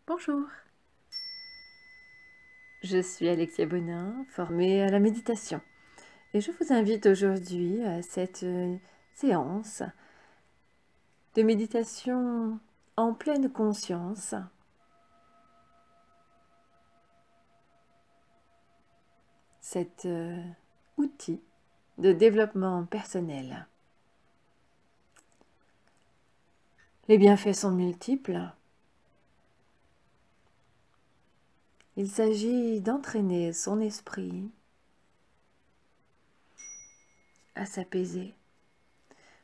Bonjour, je suis Alexia Bonin, formée à la méditation et je vous invite aujourd'hui à cette séance de méditation en pleine conscience. Cet outil de développement personnel. Les bienfaits sont multiples. Il s'agit d'entraîner son esprit à s'apaiser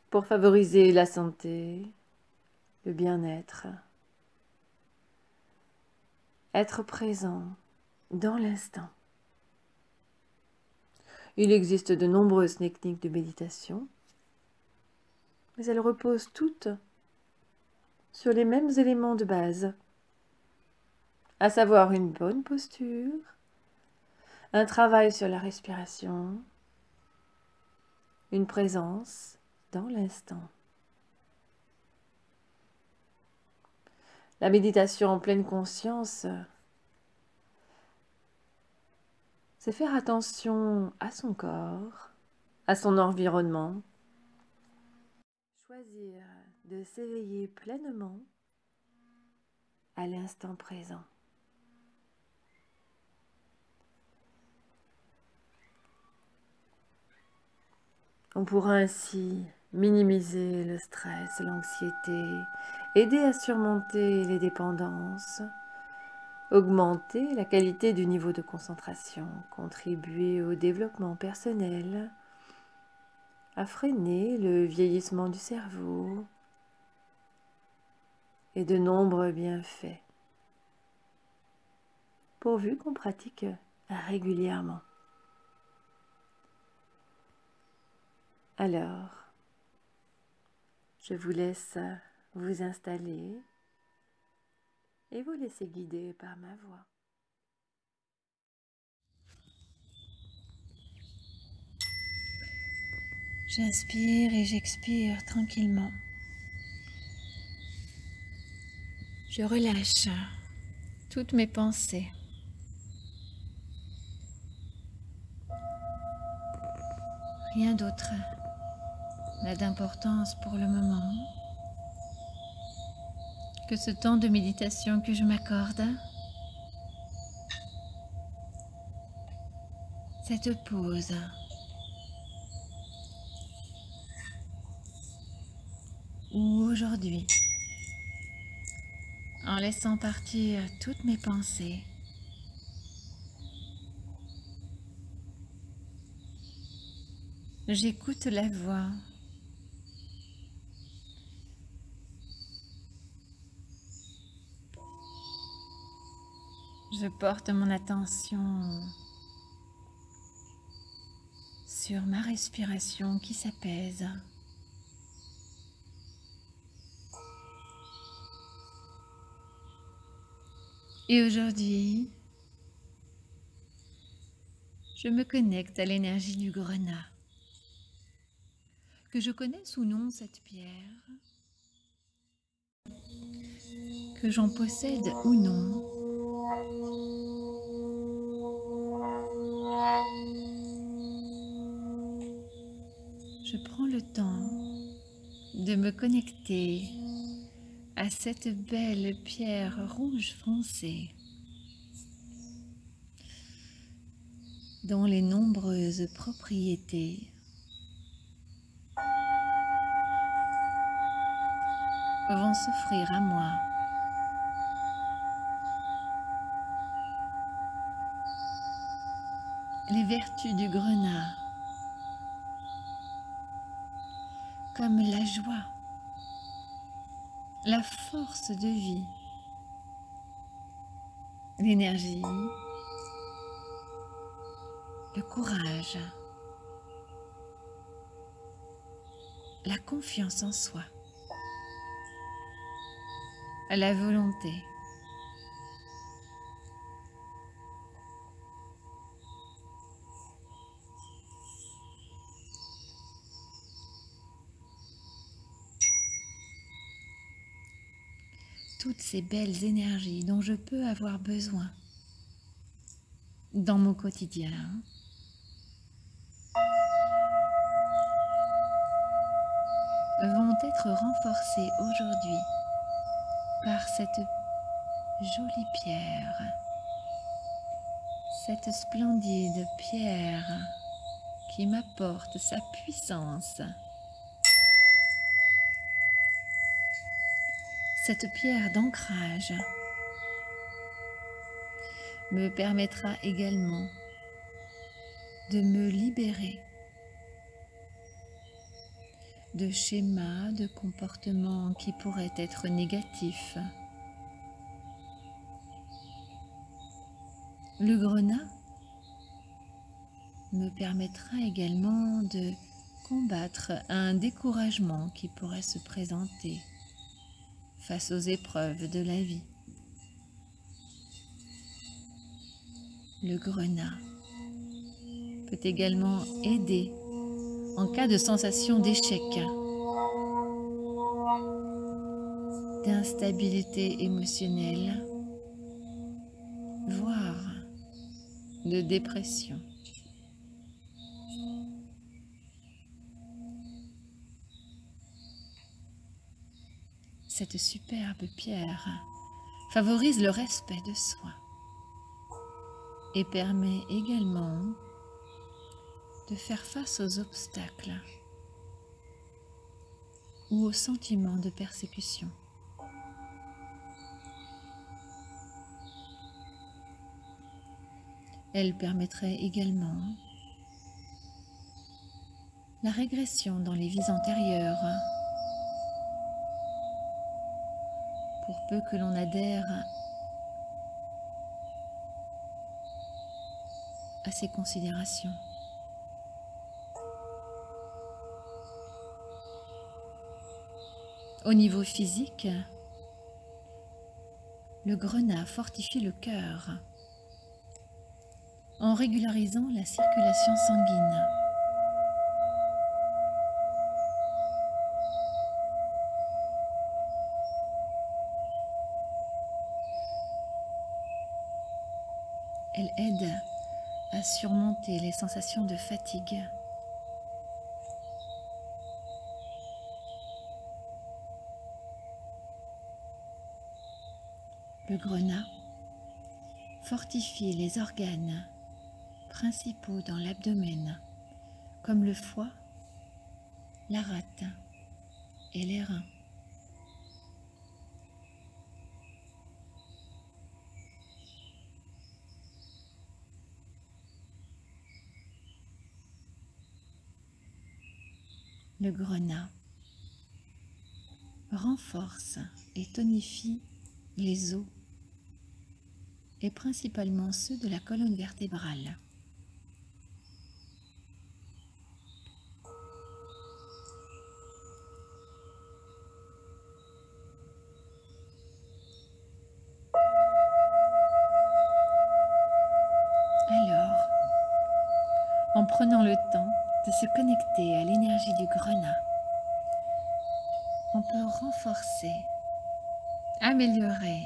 pour favoriser la santé, le bien-être, être présent dans l'instant. Il existe de nombreuses techniques de méditation, mais elles reposent toutes sur les mêmes éléments de base, à savoir une bonne posture, un travail sur la respiration, une présence dans l'instant. La méditation en pleine conscience, c'est faire attention à son corps, à son environnement, choisir de s'éveiller pleinement à l'instant présent. On pourra ainsi minimiser le stress, l'anxiété, aider à surmonter les dépendances, augmenter la qualité du niveau de concentration, contribuer au développement personnel, à freiner le vieillissement du cerveau et de nombreux bienfaits, pourvu qu'on pratique régulièrement. Alors, je vous laisse vous installer et vous laisser guider par ma voix. J'inspire et j'expire tranquillement. Je relâche toutes mes pensées. Rien d'autre n'a d'importance pour le moment que ce temps de méditation que je m'accorde, cette pause où aujourd'hui, en laissant partir toutes mes pensées, j'écoute la voix je porte mon attention sur ma respiration qui s'apaise. Et aujourd'hui, je me connecte à l'énergie du grenat, que je connaisse ou non cette pierre, que j'en possède ou non. Je prends le temps de me connecter à cette belle pierre rouge foncée, dont les nombreuses propriétés vont s'offrir à moi. Les vertus du grenat, comme la joie, la force de vie, l'énergie, le courage, la confiance en soi, la volonté. Tout toutes ces belles énergies dont je peux avoir besoin dans mon quotidien, vont être renforcées aujourd'hui par cette jolie pierre, cette splendide pierre qui m'apporte sa puissance. Cette pierre d'ancrage me permettra également de me libérer de schémas, de comportements qui pourraient être négatifs. Le grenat me permettra également de combattre un découragement qui pourrait se présenter face aux épreuves de la vie. Le grenat peut également aider en cas de sensation d'échec, d'instabilité émotionnelle, voire de dépression. Cette superbe pierre favorise le respect de soi et permet également de faire face aux obstacles ou aux sentiments de persécution. Elle permettrait également la régression dans les vies antérieures, pour peu que l'on adhère à ces considérations. Au niveau physique, le grenat fortifie le cœur en régularisant la circulation sanguine. Elle aide à surmonter les sensations de fatigue. Le grenat fortifie les organes principaux dans l'abdomen, comme le foie, la rate et les reins. Le grenat renforce et tonifie les os, et principalement ceux de la colonne vertébrale. Alors, en prenant le temps de se connecter à l'énergie du grenat, on peut renforcer, améliorer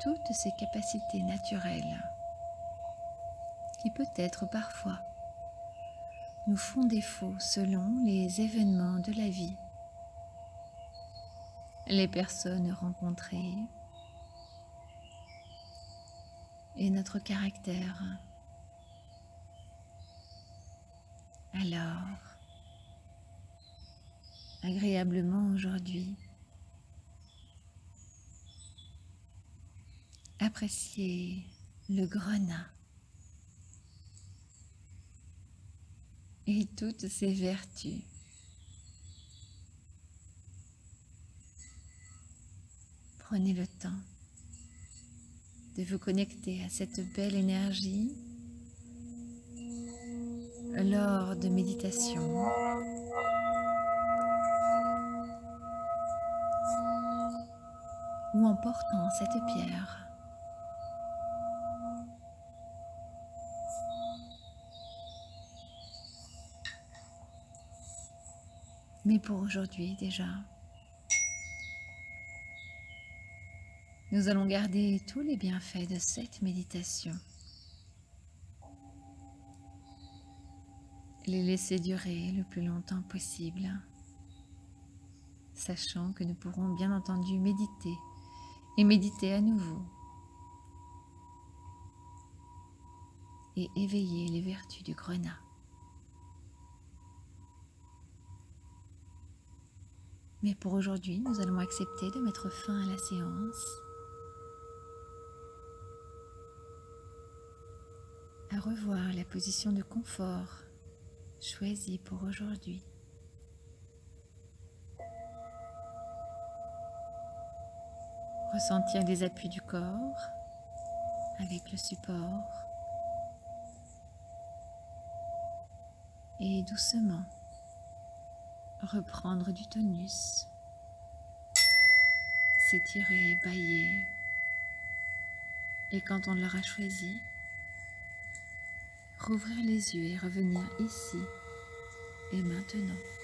toutes ces capacités naturelles qui peut-être parfois nous font défaut selon les événements de la vie, les personnes rencontrées et notre caractère. Alors, agréablement aujourd'hui, appréciez le grenat et toutes ses vertus. Prenez le temps de vous connecter à cette belle énergie lors de méditation ou en portant cette pierre. Mais pour aujourd'hui déjà, Nous allons garder tous les bienfaits de cette méditation. Les laisser durer le plus longtemps possible, sachant que nous pourrons bien entendu méditer et méditer à nouveau et éveiller les vertus du grenat. Mais pour aujourd'hui, nous allons accepter de mettre fin à la séance, à revoir la position de confort choisie pour aujourd'hui. Ressentir les appuis du corps avec le support et doucement reprendre du tonus, s'étirer, bâiller, et quand on l'aura choisi, rouvrir les yeux et revenir ici et maintenant.